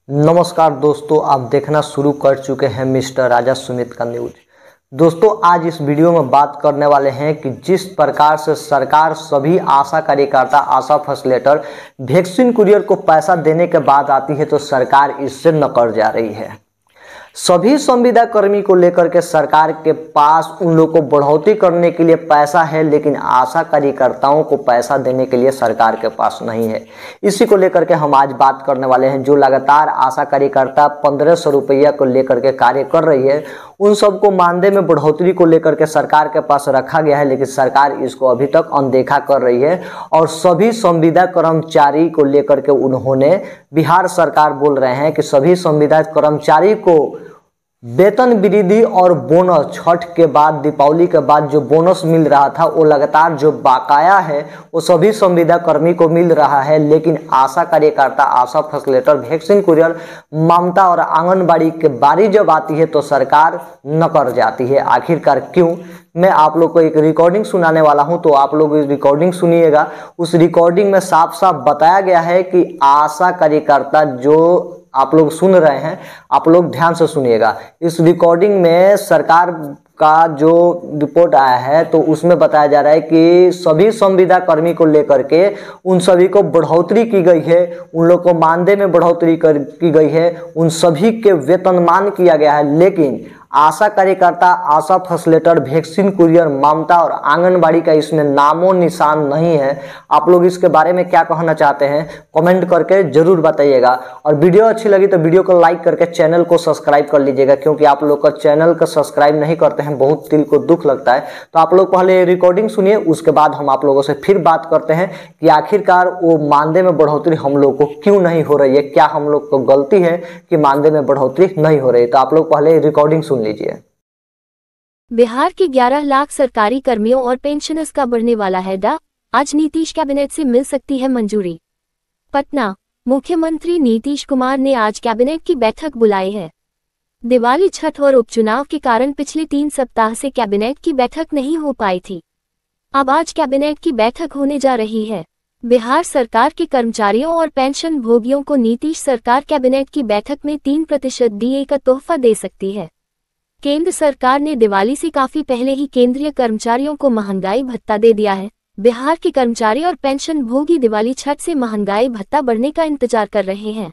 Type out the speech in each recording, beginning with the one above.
नमस्कार दोस्तों, आप देखना शुरू कर चुके हैं मिस्टर राजा सुमित का न्यूज। दोस्तों, आज इस वीडियो में बात करने वाले हैं कि जिस प्रकार से सरकार सभी आशा कार्यकर्ता, आशा फैसिलिटेटर वैक्सीन कुरियर को पैसा देने के बाद आती है तो सरकार इससे नकर जा रही है। सभी संविदा कर्मी को लेकर के सरकार के पास उन लोगों को बढ़ोतरी करने के लिए पैसा है, लेकिन आशा कार्यकर्ताओं को पैसा देने के लिए सरकार के पास नहीं है। इसी को लेकर के हम आज बात करने वाले हैं। जो लगातार आशा कार्यकर्ता 1500 रुपया को लेकर के कार्य कर रही है, उन सबको मानदेय में बढ़ोतरी को लेकर के सरकार के पास रखा गया है, लेकिन सरकार इसको अभी तक अनदेखा कर रही है। और सभी संविदा कर्मचारी को लेकर के उन्होंने, बिहार सरकार बोल रहे हैं कि सभी संविदा कर्मचारी को वेतन वृद्धि और बोनस, छठ के बाद, दीपावली के बाद जो बोनस मिल रहा था वो लगातार जो बकाया है वो सभी संविदा कर्मी को मिल रहा है, लेकिन आशा कार्यकर्ता, आशा फैसिलिटेटर, वैक्सीन कुरियर, ममता और आंगनबाड़ी के बारी जब आती है तो सरकार नकर जाती है। आखिरकार क्यों? मैं आप लोग को एक रिकॉर्डिंग सुनाने वाला हूं, तो आप लोग इस रिकॉर्डिंग सुनिएगा। उस रिकॉर्डिंग में साफ साफ बताया गया है कि आशा कार्यकर्ता, जो आप लोग सुन रहे हैं, आप लोग ध्यान से सुनिएगा। इस रिकॉर्डिंग में सरकार का जो रिपोर्ट आया है तो उसमें बताया जा रहा है कि सभी संविदा कर्मी को लेकर के उन सभी को बढ़ोतरी की गई है, उन लोग को मानदेय में बढ़ोतरी की गई है, उन सभी के वेतनमान किया गया है, लेकिन आशा कार्यकर्ता, आशा फैसिलिटेटर, वैक्सीन कुरियर, ममता और आंगनबाड़ी का इसमें नामो निशान नहीं है। आप लोग इसके बारे में क्या कहना चाहते हैं कमेंट करके जरूर बताइएगा। और वीडियो अच्छी लगी तो वीडियो को लाइक करके चैनल को सब्सक्राइब कर लीजिएगा, क्योंकि आप लोग का चैनल को सब्सक्राइब नहीं करते हैं, बहुत दिल को दुख लगता है। तो आप लोग पहले रिकॉर्डिंग सुनिए, उसके बाद हम आप लोगों से फिर बात करते हैं कि आखिरकार वो मानदेय में बढ़ोतरी हम लोग को क्यों नहीं हो रही है, क्या हम लोग को गलती है कि मानदेय में बढ़ोतरी नहीं हो रही है। तो आप लोग पहले रिकॉर्डिंग सुन लीजिए। बिहार के 11 लाख सरकारी कर्मियों और पेंशनर्स का बढ़ने वाला है डा। आज नीतीश कैबिनेट से मिल सकती है मंजूरी। पटना, मुख्यमंत्री नीतीश कुमार ने आज कैबिनेट की बैठक बुलाई है। दिवाली, छठ और उपचुनाव के कारण पिछले 3 सप्ताह से कैबिनेट की बैठक नहीं हो पाई थी। अब आज कैबिनेट की बैठक होने जा रही है। बिहार सरकार के कर्मचारियों और पेंशन भोगियों को नीतीश सरकार कैबिनेट की बैठक में 3% डीए का तोहफा दे सकती है। केंद्र सरकार ने दिवाली से काफी पहले ही केंद्रीय कर्मचारियों को महंगाई भत्ता दे दिया है। बिहार के कर्मचारी और पेंशन भोगी दिवाली, छठ से महंगाई भत्ता बढ़ने का इंतजार कर रहे हैं।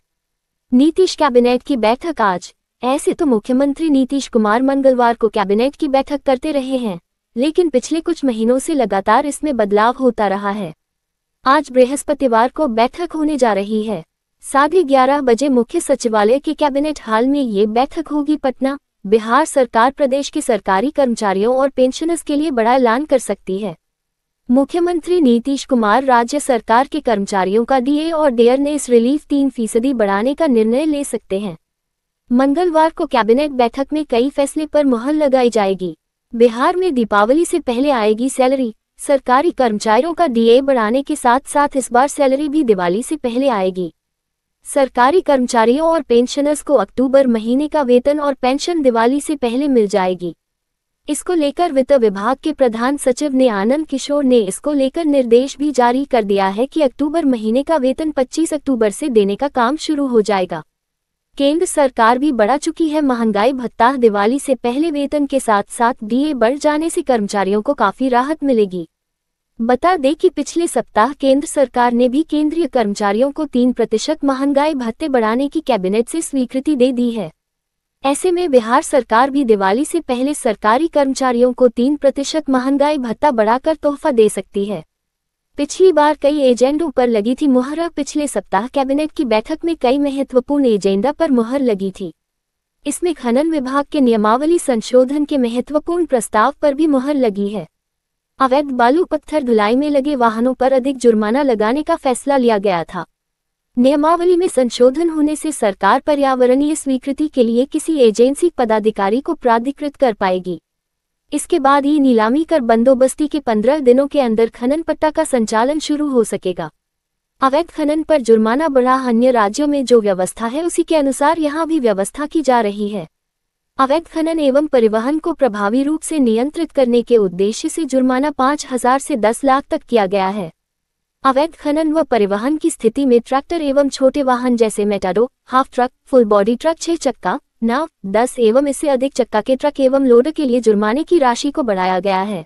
नीतीश कैबिनेट की बैठक आज। ऐसे तो मुख्यमंत्री नीतीश कुमार मंगलवार को कैबिनेट की बैठक करते रहे हैं, लेकिन पिछले कुछ महीनों से लगातार इसमें बदलाव होता रहा है। आज बृहस्पतिवार को बैठक होने जा रही है। 11:30 बजे मुख्य सचिवालय के कैबिनेट हॉल में ये बैठक होगी। पटना, बिहार सरकार प्रदेश के सरकारी कर्मचारियों और पेंशनर्स के लिए बड़ा ऐलान कर सकती है। मुख्यमंत्री नीतीश कुमार राज्य सरकार के कर्मचारियों का डीए और डियरनेस रिलीफ 3% बढ़ाने का निर्णय ले सकते हैं। मंगलवार को कैबिनेट बैठक में कई फैसले पर मुहर लगाई जाएगी। बिहार में दीपावली से पहले आएगी सैलरी। सरकारी कर्मचारियों का डीए बढ़ाने के साथ साथ इस बार सैलरी भी दिवाली से पहले आएगी। सरकारी कर्मचारियों और पेंशनर्स को अक्टूबर महीने का वेतन और पेंशन दिवाली से पहले मिल जाएगी। इसको लेकर वित्त विभाग के प्रधान सचिव ने आनंद किशोर ने इसको लेकर निर्देश भी जारी कर दिया है कि अक्टूबर महीने का वेतन 25 अक्टूबर से देने का काम शुरू हो जाएगा। केंद्र सरकार भी बढ़ा चुकी है महंगाई भत्ता। दिवाली से पहले वेतन के साथ साथ डीए बढ़ जाने से कर्मचारियों को काफी राहत मिलेगी। बता दें कि पिछले सप्ताह केंद्र सरकार ने भी केंद्रीय कर्मचारियों को 3% महंगाई भत्ते बढ़ाने की कैबिनेट से स्वीकृति दे दी है। ऐसे में बिहार सरकार भी दिवाली से पहले सरकारी कर्मचारियों को 3% महंगाई भत्ता बढ़ाकर तोहफा दे सकती है। पिछली बार कई एजेंडों पर लगी थी मुहर। पिछले सप्ताह कैबिनेट की बैठक में कई महत्वपूर्ण एजेंडा पर मुहर लगी थी। इसमें खनन विभाग के नियमावली संशोधन के महत्वपूर्ण प्रस्ताव पर भी मुहर लगी है। अवैध बालू पत्थर ढुलाई में लगे वाहनों पर अधिक जुर्माना लगाने का फैसला लिया गया था। नियमावली में संशोधन होने से सरकार पर्यावरणीय स्वीकृति के लिए किसी एजेंसी पदाधिकारी को प्राधिकृत कर पाएगी। इसके बाद ही नीलामी कर बंदोबस्ती के 15 दिनों के अंदर खनन पट्टा का संचालन शुरू हो सकेगा। अवैध खनन पर जुर्माना बढ़ा। अन्य राज्यों में जो व्यवस्था है उसी के अनुसार यहाँ भी व्यवस्था की जा रही है। अवैध खनन एवं परिवहन को प्रभावी रूप से नियंत्रित करने के उद्देश्य से जुर्माना 5,000 से 10 लाख तक किया गया है। अवैध खनन व परिवहन की स्थिति में ट्रैक्टर एवं छोटे वाहन जैसे Matador, half truck, full body truck, 6 चक्का, नाव, 10 एवं इससे अधिक चक्का के ट्रक एवं लोडर के लिए जुर्माने की राशि को बढ़ाया गया है।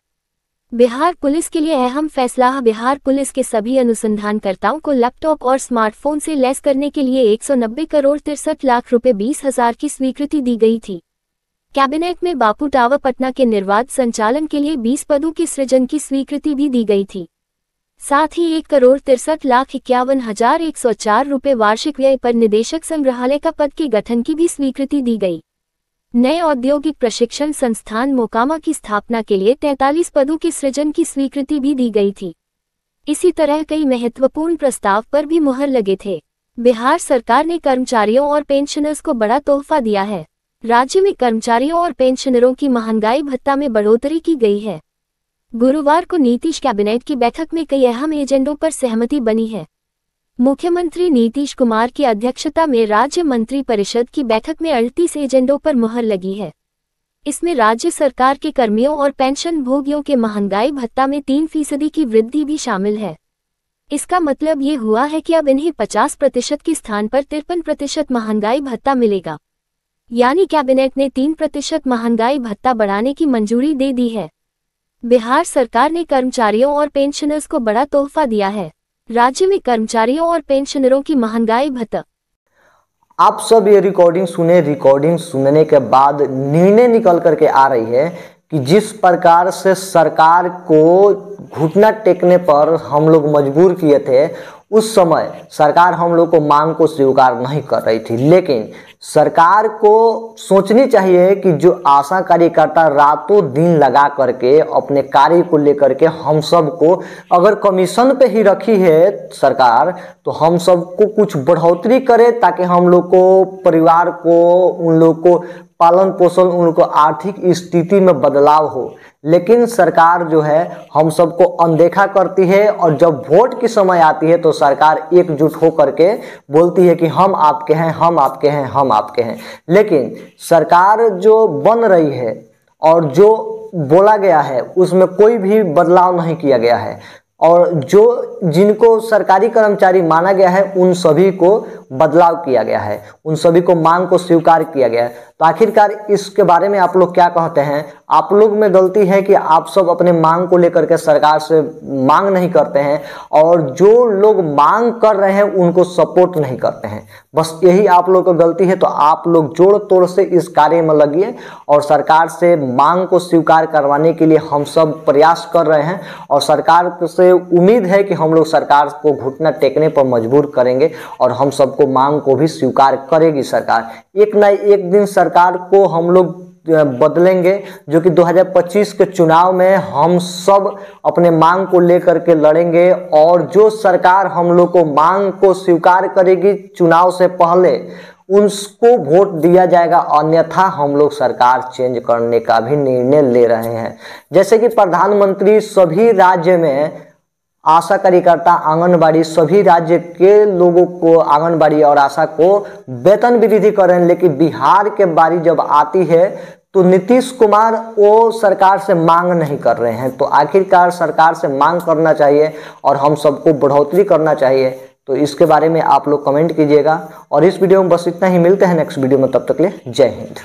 बिहार पुलिस के लिए अहम फैसला। बिहार पुलिस के सभी अनुसंधानकर्ताओं को लैपटॉप और स्मार्टफोन से लैस करने के लिए 190 करोड़ 63 लाख रुपए 20,000 की स्वीकृति दी गई थी। कैबिनेट में बापू टावर पटना के निर्बाध संचालन के लिए 20 पदों के सृजन की स्वीकृति भी दी गई थी। साथ ही 1,63,51,104 रुपए वार्षिक व्यय पर निदेशक संग्रहालय का पद के गठन की भी स्वीकृति दी गई। नए औद्योगिक प्रशिक्षण संस्थान मोकामा की स्थापना के लिए 43 पदों के सृजन की स्वीकृति भी दी गई थी। इसी तरह कई महत्वपूर्ण प्रस्ताव पर भी मुहर लगे थे। बिहार सरकार ने कर्मचारियों और पेंशनर्स को बड़ा तोहफा दिया है। राज्य में कर्मचारियों और पेंशनरों की महंगाई भत्ता में बढ़ोतरी की गई है। गुरुवार को नीतीश कैबिनेट की बैठक में कई अहम एजेंडों पर सहमति बनी है। मुख्यमंत्री नीतीश कुमार की अध्यक्षता में राज्य मंत्री परिषद की बैठक में 38 एजेंडों पर मुहर लगी है। इसमें राज्य सरकार के कर्मियों और पेंशन भोगियों के महंगाई भत्ता में 3% की वृद्धि भी शामिल है। इसका मतलब ये हुआ है कि अब इन्हें 50% के स्थान पर 53% महंगाई भत्ता मिलेगा। यानी कैबिनेट ने 3% महंगाई भत्ता बढ़ाने की मंजूरी दे दी है। बिहार सरकार ने कर्मचारियों और पेंशनर्स को बड़ा तोहफा दिया है। राज्य में कर्मचारियों और पेंशनरों की महंगाई भत्ता। आप सब ये रिकॉर्डिंग सुनने के बाद निर्णय निकल करके आ रही है कि जिस प्रकार से सरकार को घुटना टेकने पर हम लोग मजबूर किए थे, उस समय सरकार हम लोग को मांग को स्वीकार नहीं कर रही थी। लेकिन सरकार को सोचनी चाहिए कि जो आशा कार्यकर्ता रातों दिन लगा करके अपने कार्य को लेकर के हम सब को अगर कमीशन पे ही रखी है सरकार, तो हम सबको कुछ बढ़ोतरी करे ताकि हम लोग को परिवार को, उन लोग को पालन पोषण, उनको आर्थिक स्थिति में बदलाव हो। लेकिन सरकार जो है हम सबको अनदेखा करती है और जब वोट की समय आती है तो सरकार एकजुट होकर के बोलती है कि हम आपके हैं, हम आपके हैं, हम आपके हैं। लेकिन सरकार जो बन रही है और जो बोला गया है उसमें कोई भी बदलाव नहीं किया गया है और जो जिनको सरकारी कर्मचारी माना गया है उन सभी को बदलाव किया गया है, उन सभी को मांग को स्वीकार किया गया है। तो आखिरकार इसके बारे में आप लोग क्या कहते हैं? आप लोग में गलती है कि आप सब अपने मांग को लेकर के सरकार से मांग नहीं करते हैं और जो लोग मांग कर रहे हैं उनको सपोर्ट नहीं करते हैं। बस यही आप लोग को गलती है। तो आप लोग जोड़ तोड़ से इस कार्य में लगिए और सरकार से मांग को स्वीकार करवाने के लिए हम सब प्रयास कर रहे हैं और सरकार से उम्मीद है कि हम लोग सरकार को घुटना टेकने पर मजबूर करेंगे और हम सबको मांग को भी स्वीकार करेगी सरकार। एक न एक दिन सरकार को हम लोग बदलेंगे, जो कि 2025 के चुनाव में हम सब अपने मांग को लेकर के लड़ेंगे और जो सरकार हम लोग को मांग को स्वीकार करेगी चुनाव से पहले उसको वोट दिया जाएगा, अन्यथा हम लोग सरकार चेंज करने का भी निर्णय ले रहे हैं। जैसे कि प्रधानमंत्री सभी राज्य में आशा कार्यकर्ता, आंगनबाड़ी, सभी राज्य के लोगों को आंगनबाड़ी और आशा को वेतन वृद्धि करें, लेकिन बिहार के बारी जब आती है तो नीतीश कुमार वो सरकार से मांग नहीं कर रहे हैं। तो आखिरकार सरकार से मांग करना चाहिए और हम सबको बढ़ोतरी करना चाहिए। तो इसके बारे में आप लोग कमेंट कीजिएगा और इस वीडियो में बस इतना ही। मिलते हैं नेक्स्ट वीडियो में, तब तक के लिए जय हिंद।